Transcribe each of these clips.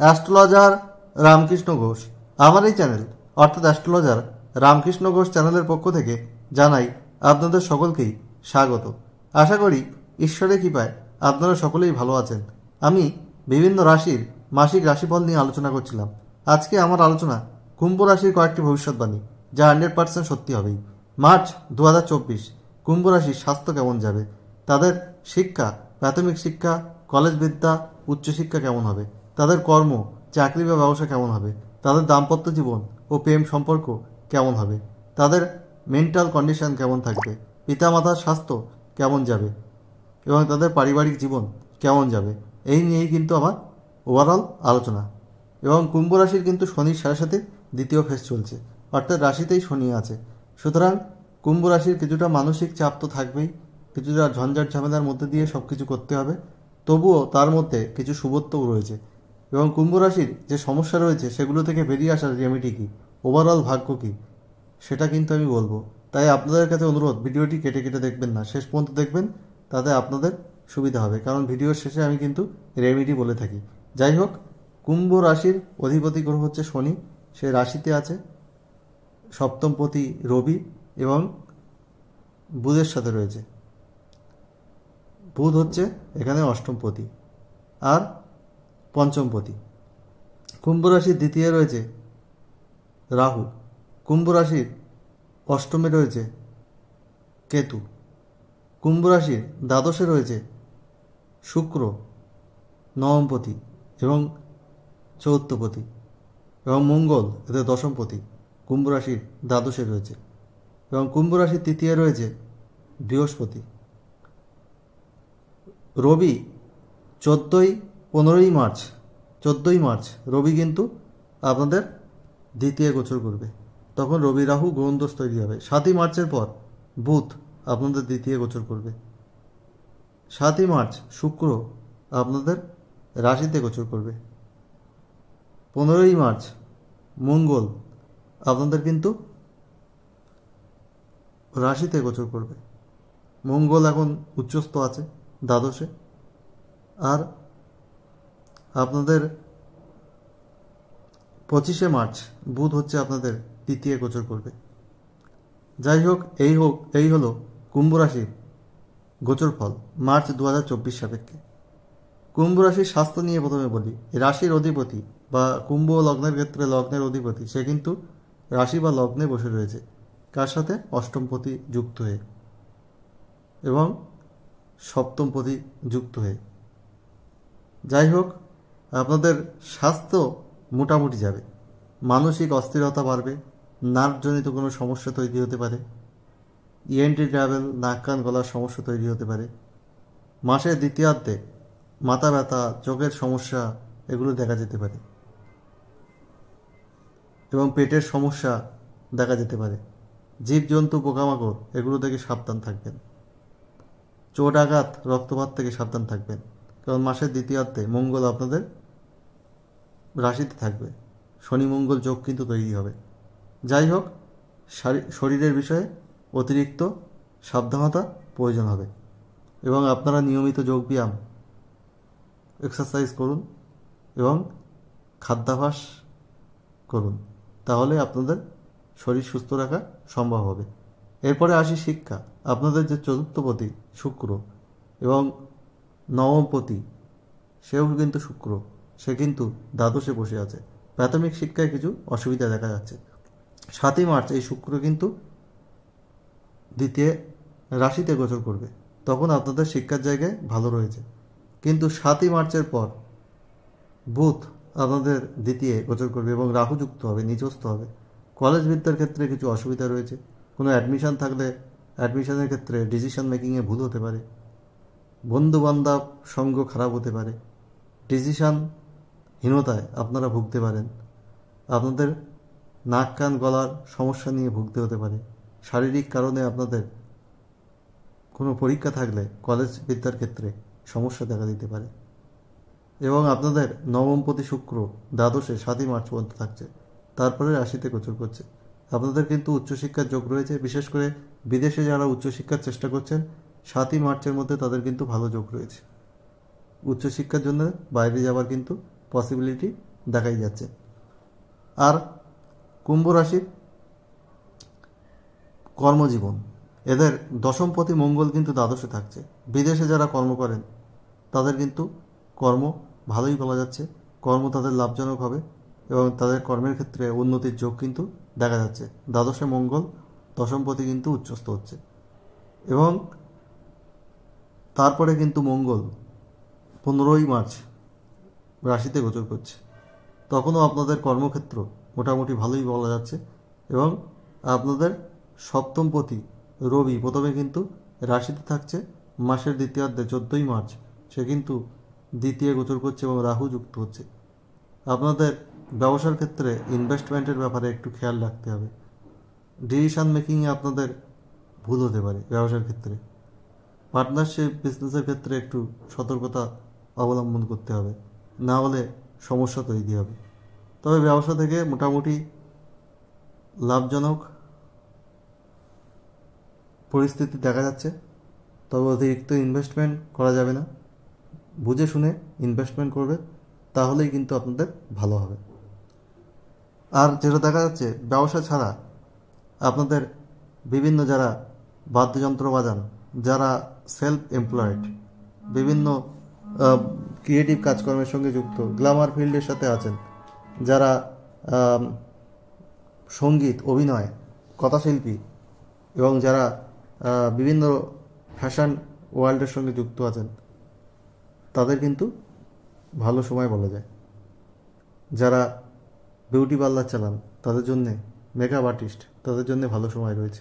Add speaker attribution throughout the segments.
Speaker 1: Astrologer Ramakrishna Ghosh. আমার এই channel অর্থাৎ অ্যাস্ট্রোলজার রামকৃষ্ণ ঘোষ চ্যানেলের পক্ষ থেকে জানাই আপনাদের সকলকেই স্বাগত। আশা করি ঈশ্বরের কৃপায় আপনারা সকলেই ভালো আছেন। আমি বিভিন্ন রাশির মাসিক রাশিফল নিয়ে আলোচনা করছিলাম। আজকে আমার আলোচনা কুম্ভ রাশির কয়েকটি ভবিষ্যৎবাণী, যা 100% সত্যি হবেই। মার্চ 2024 কুম্ভ রাশির স্বাস্থ্য কেমন যাবে, তাদের শিক্ষা, প্রাথমিক শিক্ষা, কলেজ বিদ্যা, উচ্চশিক্ষা কেমন হবে, তাদের কর্ম, চাকরি বা ব্যবসা কেমন হবে, তাদের দাম্পত্য জীবন ও প্রেম সম্পর্ক কেমন হবে, তাদের মেন্টাল কন্ডিশন কেমন থাকবে, পিতামাতার স্বাস্থ্য কেমন যাবে এবং তাদের পারিবারিক জীবন কেমন যাবে, এই নিয়েই কিন্তু আমার ওভারঅল আলোচনা। এবং কুম্ভ রাশির কিন্তু শনির সাথে সাথে দ্বিতীয় ফেজ চলছে, অর্থাৎ রাশিতেই শনি আছে। সুতরাং কুম্ভ রাশির কিছুটা মানসিক চাপ তো থাকবেই, কিছুটা ঝঞ্ঝাট ঝামেলার মধ্যে দিয়ে সব কিছু করতে হবে, তবুও তার মধ্যে কিছু শুভত্বও রয়েছে। এবং কুম্ভ রাশির যে সমস্যা রয়েছে সেগুলো থেকে বেরিয়ে আসার রেমেডি কী, ওভারঅল ভাগ্য কী, সেটা কিন্তু আমি বলবো। তাই আপনাদের কাছে অনুরোধ, ভিডিওটি কেটে কেটে দেখবেন না, শেষ পর্যন্ত দেখবেন, তাতে আপনাদের সুবিধা হবে। কারণ ভিডিওর শেষে আমি কিন্তু রেমেডি বলে থাকি। যাই হোক, কুম্ভ রাশির অধিপতি গ্রহ হচ্ছে শনি, সে রাশিতে আছে, সপ্তমপতি রবি এবং বুধের সাথে রয়েছে। বুধ হচ্ছে এখানে অষ্টমপতি আর পঞ্চমপতি। কুম্ভ রাশির দ্বিতীয় রয়েছে রাহু, কুম্ভ রাশির অষ্টমে রয়েছে কেতু, কুম্ভ রাশির দ্বাদশে রয়েছে শুক্র নবমপতি এবং চতুর্থপতি, এবং মঙ্গল এদের দশমপতি কুম্ভ রাশির দ্বাদশে রয়েছে, এবং কুম্ভ রাশির তৃতীয় রয়েছে বৃহস্পতি। রবি 15ই মার্চ রবি কিন্তু আপনাদের দ্বিতীয় গোচর করবে, তখন রবি রাহু গ্রহণদোষ তৈরি হবে। 7ই মার্চের পর বুধ আপনাদের দ্বিতীয় গোচর করবে। 7ই মার্চ শুক্র আপনাদের রাশিতে গোচর করবে। 15ই মার্চ মঙ্গল আপনাদের কিন্তু রাশিতে গোচর করবে। মঙ্গল এখন উচ্চস্থ আছে দ্বাদশে। আর আপনাদের 25শে মার্চ বুধ হচ্ছে আপনাদের তৃতীয় গোচর করবে। যাই হোক, এই হলো কুম্ভ রাশির গোচর ফল মার্চ 2024 সাপেক্ষে। কুম্ভ রাশির স্বাস্থ্য নিয়ে প্রথমে বলি। রাশির অধিপতি বা কুম্ভ লগ্নের ক্ষেত্রে লগ্নের অধিপতি, সে কিন্তু রাশি বা লগ্নে বসে রয়েছে, কার সাথে? অষ্টমপতি যুক্ত হয়ে এবং সপ্তমপতি যুক্ত হয়ে। যাই হোক, আপনাদের স্বাস্থ্য মোটামুটি যাবে, মানসিক অস্থিরতা বাড়বে, নার্ভজনিত কোনো সমস্যা তৈরি হতে পারে, ইএনটি ট্রাভেল, নাক কান গলার সমস্যা তৈরি হতে পারে। মাসের দ্বিতীয়ার্ধে মাথা ব্যথা, চোখের সমস্যা এগুলো দেখা যেতে পারে, এবং পেটের সমস্যা দেখা যেতে পারে। জীবজন্তু, পোকামাকড় এগুলো থেকে সাবধান থাকবেন। চোট আঘাত, রক্তপাত থেকে সাবধান থাকবেন, কারণ মাসের দ্বিতীয়ার্ধে মঙ্গল আপনাদের রাশিতে থাকবে, শনি মঙ্গল যোগ কিন্তু তৈরি হবে। যাই হোক, শরীরের বিষয়ে অতিরিক্ত সাবধানতা প্রয়োজন হবে, এবং আপনারা নিয়মিত যোগব্যায়াম, এক্সারসাইজ করুন এবং খাদ্যাভ্যাস করুন, তাহলে আপনাদের শরীর সুস্থ রাখা সম্ভব হবে। এরপরে আসি শিক্ষা। আপনাদের যে চতুর্থপতি শুক্র এবং নবমপতি, সেও কিন্তু শুক্র, সে কিন্তু দ্বাদশে বসে আছে। প্রাথমিক শিক্ষায় কিছু অসুবিধা দেখা যাচ্ছে। 7ই মার্চ এই শুক্র কিন্তু দ্বিতীয় রাশিতে গোচর করবে, তখন আপনাদের শিক্ষার জায়গায় ভালো রয়েছে। কিন্তু 7ই মার্চের পর বুধ আপনাদের দ্বিতীয় গোচর করবে এবং রাহু যুক্ত হবে, নিচস্থ হবে। কলেজ বিদ্যার ক্ষেত্রে কিছু অসুবিধা রয়েছে। কোনো অ্যাডমিশন থাকলে অ্যাডমিশনের ক্ষেত্রে ডিসিশন মেকিংয়ে ভুল হতে পারে, বন্ধুবান্ধব সঙ্গ খারাপ হতে পারে, ডিসিশনহীনতায় আপনারা ভুগতে পারেন, আপনাদের নাক কান গলার সমস্যা নিয়ে ভুগতে হতে পারে। শারীরিক কারণে আপনাদের কোনো পরীক্ষা থাকলে কলেজ বিদ্যার ক্ষেত্রে সমস্যা দেখা দিতে পারে। এবং আপনাদের নবমপতি শুক্র দ্বাদশে 7ই মার্চ পর্যন্ত থাকছে, তারপরে রাশিতে গোচর করছে। আপনাদের কিন্তু উচ্চশিক্ষার যোগ রয়েছে, বিশেষ করে বিদেশে যারা উচ্চশিক্ষার চেষ্টা করছেন 7ই মার্চের মধ্যে তাদের কিন্তু ভালো যোগ রয়েছে। উচ্চশিক্ষার জন্য বাইরে যাওয়ার কিন্তু পসিবিলিটি দেখাই যাচ্ছে। আর কুম্ভ রাশির কর্মজীবন, এদের দশমপতি মঙ্গল কিন্তু দ্বাদশে থাকছে। বিদেশে যারা কর্ম করেন তাদের কিন্তু কর্ম ভালোই বলা যাচ্ছে, কর্ম তাদের লাভজনক হবে এবং তাদের কর্মের ক্ষেত্রে উন্নতির যোগ কিন্তু দেখা যাচ্ছে। দ্বাদশে মঙ্গল, দশমপতি কিন্তু উচ্চস্থ হচ্ছে এবং তারপরে কিন্তু মঙ্গল 15ই মার্চ রাশিতে গোচর করছে। তখনও আপনাদের কর্মক্ষেত্র মোটামুটি ভালোই বলা যাচ্ছে এবং আপনাদের সপ্তমপতি রবি প্রথমে কিন্তু রাশিতে থাকছে মাসের দ্বিতীয়ার্ধে 14ই মার্চ, সে কিন্তু দ্বিতীয় গোচর করছে এবং রাহু যুক্ত হচ্ছে। আপনাদের ব্যবসার ক্ষেত্রে ইনভেস্টমেন্টের ব্যাপারে একটু খেয়াল রাখতে হবে। ডিসিশন মেকিংয়ে আপনাদের ভুল হতে পারে ব্যবসার ক্ষেত্রে। পার্টনারশিপ বিজনেসের ক্ষেত্রে একটু সতর্কতা অবলম্বন করতে হবে, না হলে সমস্যা তৈরি হবে। তবে ব্যবসা থেকে মোটামুটি লাভজনক পরিস্থিতি দেখা যাচ্ছে। তবে অতিরিক্ত ইনভেস্টমেন্ট করা যাবে না, বুঝে শুনে ইনভেস্টমেন্ট করবে, তাহলেই কিন্তু আপনাদের ভালো হবে। আর যেটা দেখা যাচ্ছে, ব্যবসা ছাড়া আপনাদের বিভিন্ন যারা বাদ্যযন্ত্র বাজান, যারা সেলফ এমপ্লয়েড, বিভিন্ন ক্রিয়েটিভ কাজকর্মের সঙ্গে যুক্ত, গ্ল্যামার ফিল্ডের সাথে আছেন, যারা সঙ্গীত, অভিনয়, কথাশিল্পী এবং যারা বিভিন্ন ফ্যাশন ওয়ার্ল্ডের সঙ্গে যুক্ত আছেন, তাদের কিন্তু ভালো সময় বলা যায়। যারা বিউটি পার্লার চালান তাদের জন্যে, মেকআপ আর্টিস্ট তাদের জন্য ভালো সময় রয়েছে।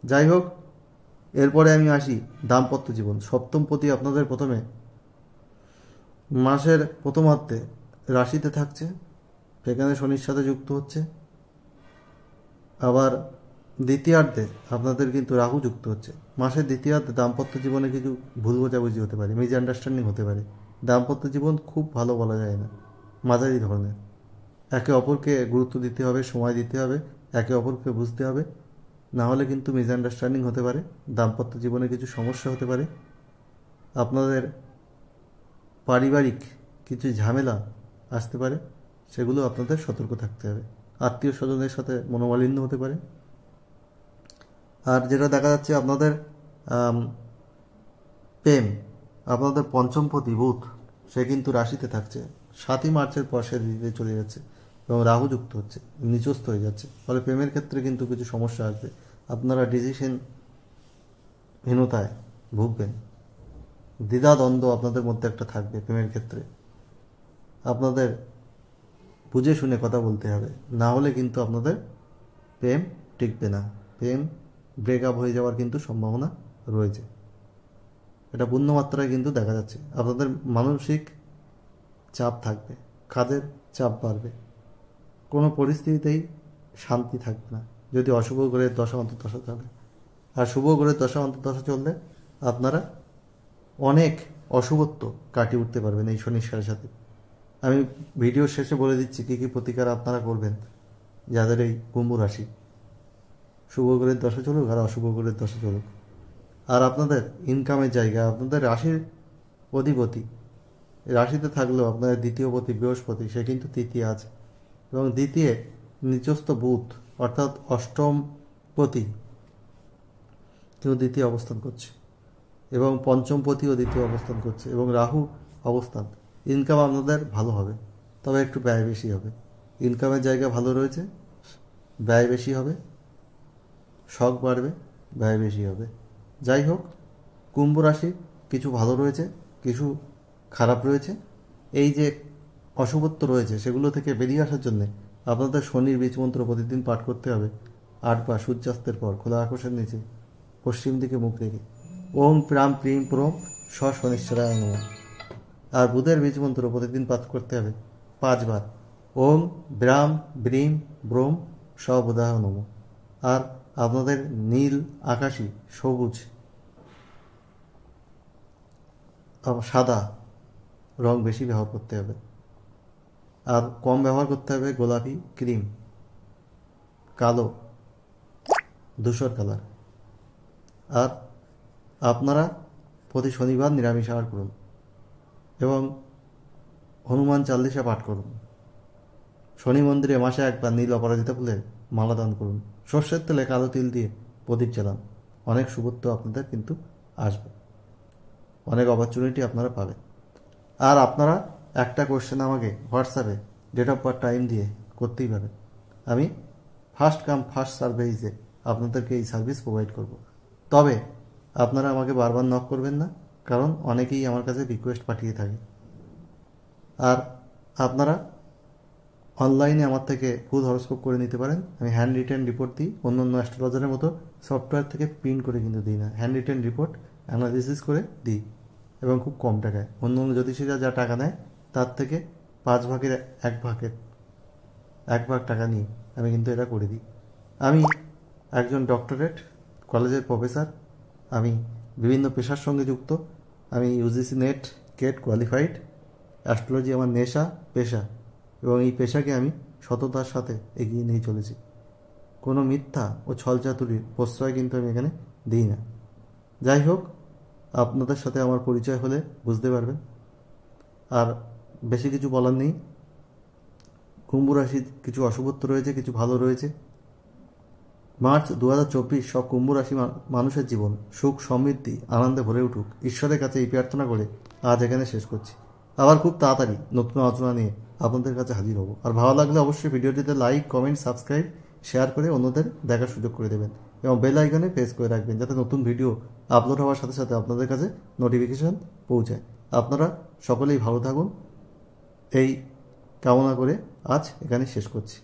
Speaker 1: যাই হোক, এরপরে আমি আসি দাম্পত্য জীবন। সপ্তমপতি আপনাদের প্রথমে মাসের প্রথমার্ধে রাশিতে থাকছে, সেখানে শনির সাথে যুক্ত হচ্ছে। আবার দ্বিতীয়ার্ধে আপনাদের কিন্তু রাহু যুক্ত হচ্ছে। মাসের দ্বিতীয়ার্ধে দাম্পত্য জীবনে কিছু ভুল বোঝাবুঝি হতে পারে, মিসআন্ডারস্ট্যান্ডিং হতে পারে। দাম্পত্য জীবন খুব ভালো বলা যায় না, মাঝারি ধরনের। একে অপরকে গুরুত্ব দিতে হবে, সময় দিতে হবে, একে অপরকে বুঝতে হবে, না হলে কিন্তু মিসআন্ডারস্ট্যান্ডিং হতে পারে, দাম্পত্য জীবনে কিছু সমস্যা হতে পারে। আপনাদের পারিবারিক কিছু ঝামেলা আসতে পারে, সেগুলো আপনাদের সতর্ক থাকতে হবে। আত্মীয় স্বজনের সাথে মনোমালিন্য হতে পারে। আর যেটা দেখা যাচ্ছে, আপনাদের প্রেম, আপনাদের পঞ্চমপতি বুধ, সে কিন্তু রাশিতে থাকছে। 7ই মার্চের পর সে দিতে চলে যাচ্ছে এবং রাহু যুক্ত হচ্ছে, নিচস্থ হয়ে যাচ্ছে। ফলে প্রেমের ক্ষেত্রে কিন্তু কিছু সমস্যা আসবে, আপনারা ডিসিশনহীনতায় ভুগবেন, দ্বিধাদ্বন্দ্ব আপনাদের মধ্যে একটা থাকবে প্রেমের ক্ষেত্রে। আপনাদের বুঝে শুনে কথা বলতে হবে, না হলে কিন্তু আপনাদের প্রেম টিকবে না, প্রেম ব্রেকআপ হয়ে যাওয়ার কিন্তু সম্ভাবনা রয়েছে। এটা পূর্ণমাত্রায় কিন্তু দেখা যাচ্ছে। আপনাদের মানসিক চাপ থাকবে, কাজের চাপ বাড়বে, কোনো পরিস্থিতিতেই শান্তি থাকবে না যদি অশুভ গ্রহের দশা অন্তর্দশা চলে। আর শুভ গ্রহের দশা অন্তর্দশা চললে আপনারা অনেক অশুভত্ব কাটিয়ে উঠতে পারবেন এই শনির সাথে। আমি ভিডিওর শেষে বলে দিচ্ছি কী কী প্রতিকার আপনারা করবেন যাদের এই কুম্ভ রাশি, শুভ গ্রহের দশা চলুক আর অশুভ গ্রহের দশা চলুক। আর আপনাদের ইনকামের জায়গা, আপনাদের রাশির অধিপতি রাশিতে থাকলেও আপনাদের দ্বিতীয়পতি বৃহস্পতি, সে কিন্তু তৃতীয় আছে এবং দ্বিতীয় নিচস্থ বুধ অর্থাৎ অষ্টমপতি কেউ দ্বিতীয় অবস্থান করছে এবং পঞ্চমপতিও দ্বিতীয় অবস্থান করছে এবং রাহু অবস্থান। ইনকাম আপনাদের ভালো হবে, তবে একটু ব্যয় বেশি হবে। ইনকামের জায়গা ভালো রয়েছে, ব্যয় বেশি হবে, শখ বাড়বে, ব্যয় বেশি হবে। যাই হোক, কুম্ভ রাশি কিছু ভালো রয়েছে, কিছু খারাপ রয়েছে। এই যে অশুভত্ব রয়েছে সেগুলো থেকে বেরিয়ে আসার জন্য আপনাদের শনির বীজ মন্ত্র প্রতিদিন পাঠ করতে হবে 8 বার সূর্যাস্তের পর খোলা আকাশের নিচে পশ্চিম দিকে মুখ রেখে। ওম প্রাম প্রিম প্রম স শনিশ্চরায় নমঃ। আর বুধের বীজ মন্ত্র প্রতিদিন পাঠ করতে হবে 5 বার। ওম ব্রাম ব্রিম ব্রোম স বুধাহ নমঃ। আর আপনাদের নীল, আকাশী, সবুজ, সাদা রং বেশি ব্যবহার করতে হবে আর কম ব্যবহার করতে হবে গোলাপি, ক্রিম, কালো, ধূসর কালার। আর আপনারা প্রতি শনিবার নিরামিষ আহার করুন এবং হনুমান চাল্লিশা পাঠ করুন, শনি মন্দিরে মাসে একবার নীল অপরাজিতা ফুলের মালা দান করুন, সর্ষের তেলে কালো তিল দিয়ে প্রদীপ জ্বালান। অনেক শুভত্ব আপনাদের কিন্তু আসবে, অনেক অপরচুনিটি আপনারা পাবেন। আর আপনারা একটা কোশ্চেন আমাকে হোয়াটসঅ্যাপে ডেট অফ বার্থ টাইম দিয়ে করতেই পারেন। আমি ফার্স্ট কাম ফার্স্ট সার্ভিসে আপনাদেরকে এই সার্ভিস প্রোভাইড করব। তবে আপনারা আমাকে বারবার নক করবেন না, কারণ অনেকেই আমার কাছে রিকোয়েস্ট পাঠিয়ে থাকে। আর আপনারা অনলাইনে আমার থেকে ফুল হরস্কোপ করে নিতে পারেন। আমি হ্যান্ড রিটেন রিপোর্ট দিই, অন্য অন্য অ্যাস্ট্রোলজারের মতো সফটওয়্যার থেকে প্রিন্ট করে কিন্তু দিই না। হ্যান্ড রিটেন রিপোর্ট অ্যানালিসিস করে দিই, এবং খুব কম টাকায়। অন্য অন্য জ্যোতিষীরা যা টাকা নেয় তার থেকে 5 ভাগের 1 ভাগ টাকা নিয়ে আমি কিন্তু এটা করে দিই। আমি একজন ডক্টরেট কলেজের প্রফেসর, আমি বিভিন্ন পেশার সঙ্গে যুক্ত। আমি ইউজিসি নেট কেট কোয়ালিফাইড। অ্যাস্ট্রোলজি আমার নেশা, পেশা, এবং এই পেশাকে আমি সততার সাথে এগিয়ে নিয়ে চলেছি। কোনো মিথ্যা ও ছলচাতুরির প্রশ্রয় কিন্তু আমি এখানে দিই না। যাই হোক, আপনাদের সাথে আমার পরিচয় হলে বুঝতে পারবেন। আর বেশি কিছু বলার নেই। কুম্ভ রাশির কিছু অশুভত্ব রয়েছে, কিছু ভালো রয়েছে। মার্চ 2024 সব কুম্ভ রাশি মানুষের জীবন সুখ সমৃদ্ধি আনন্দে ভরে উঠুক, ঈশ্বরের কাছে এই প্রার্থনা করে আজ এখানে শেষ করছি। আবার খুব তাড়াতাড়ি নতুন আলোচনা নিয়ে আপনাদের কাছে হাজির হব। আর ভালো লাগলে অবশ্যই ভিডিওটিতে লাইক, কমেন্ট, সাবস্ক্রাইব, শেয়ার করে অন্যদের দেখার সুযোগ করে দেবেন, এবং বেল আইকনে প্রেস করে রাখবেন, যাতে নতুন ভিডিও আপলোড হওয়ার সাথে সাথে আপনাদের কাছে নোটিফিকেশন পৌঁছায়। আপনারা সকলেই ভালো থাকুন, এই কামনা করে আজ এখানে শেষ করছি।